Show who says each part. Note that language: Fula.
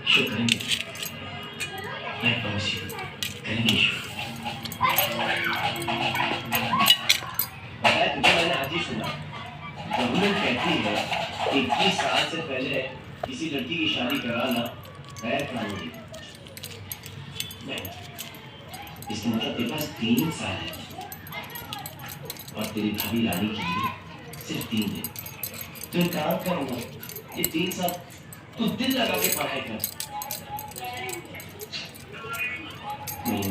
Speaker 1: शो करेंगे, I promise you, करेंगे शो। तुझे मैंने आज ही सुना, गवर्नमेंट कहती है 21 साल से पहले किसी लड़की की शादी कराना गैर कानूनी। नहीं, इसका मतलब तेरे पास 3 साल है और तेरी भाभी लाने के लिए सिर्फ 3 दिन। तो एक काम करूंगा, ये 3 साल तू दिल लगा के पढ़ाई कर। नहीं